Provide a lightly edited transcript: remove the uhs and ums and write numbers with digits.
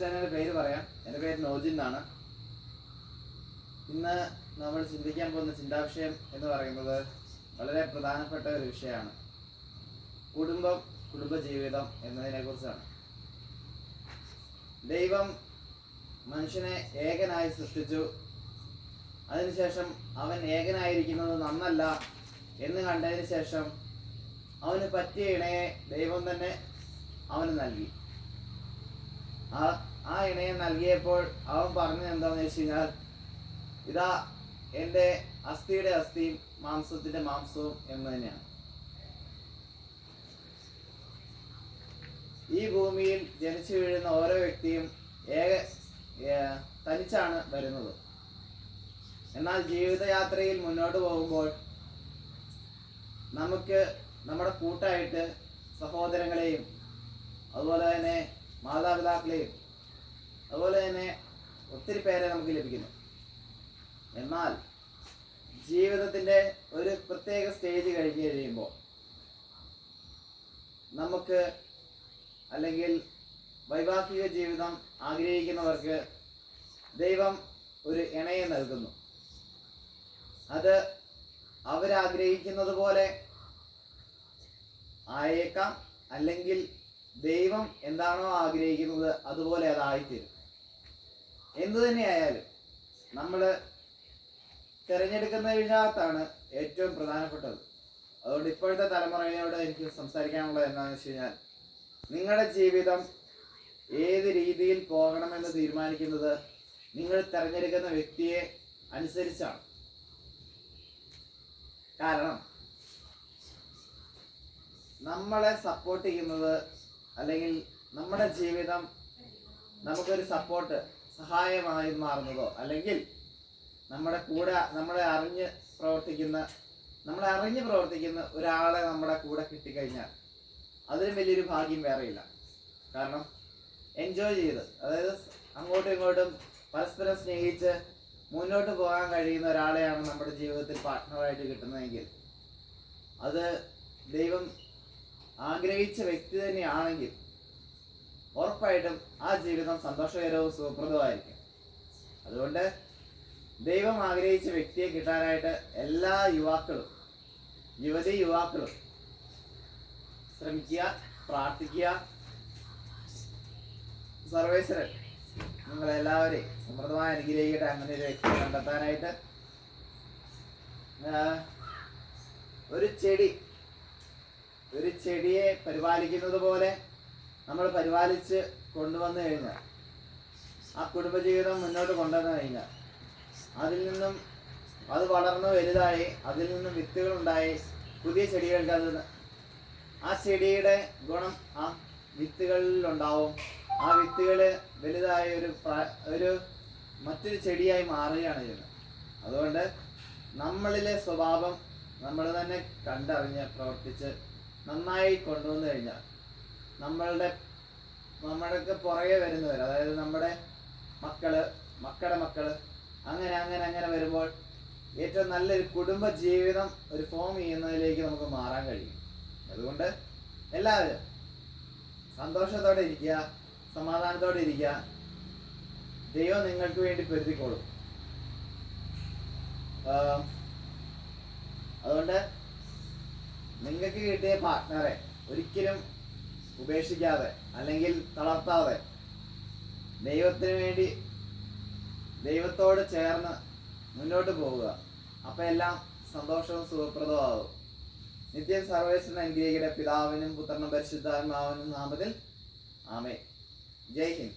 First ഞാൻ എൻ്റെ പേര് പറയാം. എൻ്റെ പേര് നോജിൻ എന്നാണ്. ഇന്ന് നമ്മൾ ചിന്തിക്കാൻ പോകുന്ന ചിന്താവിഷയം എന്ന് പറയുന്നത് വളരെ പ്രധാനപ്പെട്ട ഒരു വിഷയമാണ്. കുടുംബജീവിതം എന്നതിനെ കുറിച്ചാണ്. ദൈവം മനുഷ്യനെ ഏകനായി സൃഷ്ടിച്ചു. അതിനുശേഷം അവൻ ഏകനായിരിക്കുന്നത് നന്നല്ല എന്ന് കണ്ടതിന് ശേഷം അവന് പറ്റിയ ഇണയെ ദൈവം തന്നെ അവന് നൽകി. ആ ഇണയെ നൽകിയപ്പോൾ അവൻ പറഞ്ഞത് എന്താണെന്ന് വെച്ച് കഴിഞ്ഞാൽ, ഇതാ എൻ്റെ അസ്ഥിയുടെ അസ്ഥിയും മാംസത്തിൻ്റെ മാംസവും എന്ന് തന്നെയാണ്. ഈ ഭൂമിയിൽ ജനിച്ചു വീഴുന്ന ഓരോ വ്യക്തിയും തനിച്ചാണ് വരുന്നത്. എന്നാൽ ജീവിതയാത്രയിൽ മുന്നോട്ട് പോകുമ്പോൾ നമുക്ക് നമ്മുടെ കൂട്ടായിട്ട് സഹോദരങ്ങളെയും അതുപോലെ തന്നെ മാതാപിതാക്കളെയും അതുപോലെ തന്നെ ഒത്തിരി പേരെ നമുക്ക് ലഭിക്കുന്നു. എന്നാൽ ജീവിതത്തിൻ്റെ ഒരു പ്രത്യേക സ്റ്റേജ് കഴിഞ്ഞ് കഴിയുമ്പോൾ നമുക്ക് അല്ലെങ്കിൽ വൈവാഹിക ജീവിതം ആഗ്രഹിക്കുന്നവർക്ക് ദൈവം ഒരു ഇണയെ നൽകുന്നു. അത് അവരാഗ്രഹിക്കുന്നത് പോലെ ആയേക്കാം, അല്ലെങ്കിൽ ദൈവം എന്താണോ ആഗ്രഹിക്കുന്നത് അതുപോലെ അതായിത്തീരും. എന്തു തന്നെയായാലും നമ്മൾ തിരഞ്ഞെടുക്കുന്നതിനകത്താണ് ഏറ്റവും പ്രധാനപ്പെട്ടത്. അതുകൊണ്ട് ഇപ്പോഴത്തെ തലമുറയോട് എനിക്ക് സംസാരിക്കാനുള്ളത് എന്താണെന്ന് വെച്ച് കഴിഞ്ഞാൽ, നിങ്ങളുടെ ജീവിതം ഏത് രീതിയിൽ പോകണമെന്ന് തീരുമാനിക്കുന്നത് നിങ്ങൾ തിരഞ്ഞെടുക്കുന്ന വ്യക്തിയെ അനുസരിച്ചാണ്. കാരണം നമ്മളെ സപ്പോർട്ട് ചെയ്യുന്നത്, അല്ലെങ്കിൽ നമ്മുടെ ജീവിതം നമുക്കൊരു സഹായമായി മാറുന്നതോ, അല്ലെങ്കിൽ നമ്മുടെ കൂടെ നമ്മളെ അറിഞ്ഞ് പ്രവർത്തിക്കുന്ന ഒരാളെ നമ്മുടെ കൂടെ കിട്ടിക്കഴിഞ്ഞാൽ അതിന് വലിയൊരു ഭാഗ്യം വേറെയില്ല. കാരണം എൻജോയ് ചെയ്ത്, അതായത് അങ്ങോട്ടും ഇങ്ങോട്ടും പരസ്പരം സ്നേഹിച്ച് മുന്നോട്ട് പോകാൻ കഴിയുന്ന ഒരാളെയാണ് നമ്മുടെ ജീവിതത്തിൽ പാർട്ട്ണറായിട്ട് കിട്ടുന്നതെങ്കിൽ, അത് ദൈവം ആഗ്രഹിച്ച വ്യക്തി തന്നെയാണെങ്കിൽ ഉറപ്പായിട്ടും ആ ജീവിതം സന്തോഷകരവും സുഖപ്രദവുമായിരിക്കും. അതുകൊണ്ട് ദൈവം ആഗ്രഹിച്ച വ്യക്തിയെ കിട്ടാനായിട്ട് എല്ലാ യുവതി യുവാക്കളും ശ്രമിക്കുക, പ്രാർത്ഥിക്കുക. സർവേശ്വരൻ നിങ്ങളെല്ലാവരെയും സമൃദ്ധമായി അനുഗ്രഹിക്കട്ടെ അങ്ങനെ ഒരു വ്യക്തിയെ കണ്ടെത്താനായിട്ട്. ഒരു ചെടിയെ പരിപാലിക്കുന്നത് പോലെ നമ്മൾ പരിപാലിച്ച് കൊണ്ടുവന്നു കഴിഞ്ഞാൽ, ആ കുടുംബജീവിതം മുന്നോട്ട് കൊണ്ടുവന്നു കഴിഞ്ഞാൽ, അതിൽ നിന്നും അത് വളർന്ന് വലുതായി, അതിൽ നിന്നും വിത്തുകളുണ്ടായി പുതിയ ചെടികൾക്ക് ആ ചെടിയുടെ ഗുണം ആ വിത്തുകളിലുണ്ടാവും. ആ വിത്തുകൾ വലുതായ ഒരു മറ്റൊരു ചെടിയായി മാറുകയാണ് ചെയ്യുന്നത്. അതുകൊണ്ട് നമ്മളിലെ സ്വഭാവം നമ്മൾ തന്നെ കണ്ടറിഞ്ഞ് പ്രവർത്തിച്ച് നന്നായി കൊണ്ടുവന്നു കഴിഞ്ഞാൽ, നമ്മൾക്ക് പുറകെ വരുന്നവർ, അതായത് നമ്മുടെ മക്കളുടെ മക്കള് അങ്ങനെ വരുമ്പോൾ ഏറ്റവും നല്ലൊരു കുടുംബ ജീവിതം ഒരു ഫോം ചെയ്യുന്നതിലേക്ക് നമുക്ക് മാറാൻ കഴിയും. അതുകൊണ്ട് എല്ലാവരും സന്തോഷത്തോടെ ഇരിക്കുക, സമാധാനത്തോടെ ഇരിക്കുക. ദൈവം നിങ്ങൾക്ക് വേണ്ടി പൊരുതിക്കോളും. അതുകൊണ്ട് നിങ്ങൾക്ക് കിട്ടിയ പാർട്ട്ണറെ ഒരിക്കലും ഉപേക്ഷിക്കാതെ അല്ലെങ്കിൽ തളർത്താതെ ദൈവത്തിന് വേണ്ടി ദൈവത്തോട് ചേർന്ന് മുന്നോട്ട് പോവുക. അപ്പം എല്ലാം സന്തോഷവും സുഖപ്രദമാകും. നിത്യം സർവേശ്വരൻ അനുഗ്രഹിക്കട്ടെ. പിതാവിനും പുത്രനും പരിശുദ്ധാത്മാവിനും നാമത്തിൽ ആമേൻ. ജയ് ഹിന്ദ്.